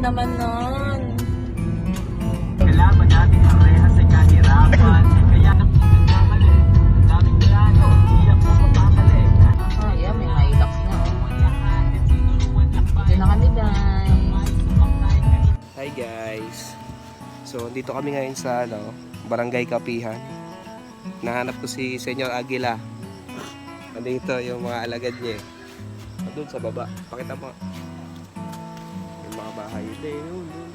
naman nun. Kailangan natin ang reha sa kahirapan. Kaya nagkamali. Ang daming plano. Hindi ako mapapali. Ayan, may Hilux na. Ito na kami, guys. Hi guys. So dito kami ngayon sa Barangay Kapihan. Nahanap ko si Senyor Aguila. Nandito yung mga alagad niya. Doon sa baba. Pakita mo. Yung mga bahay. Doon.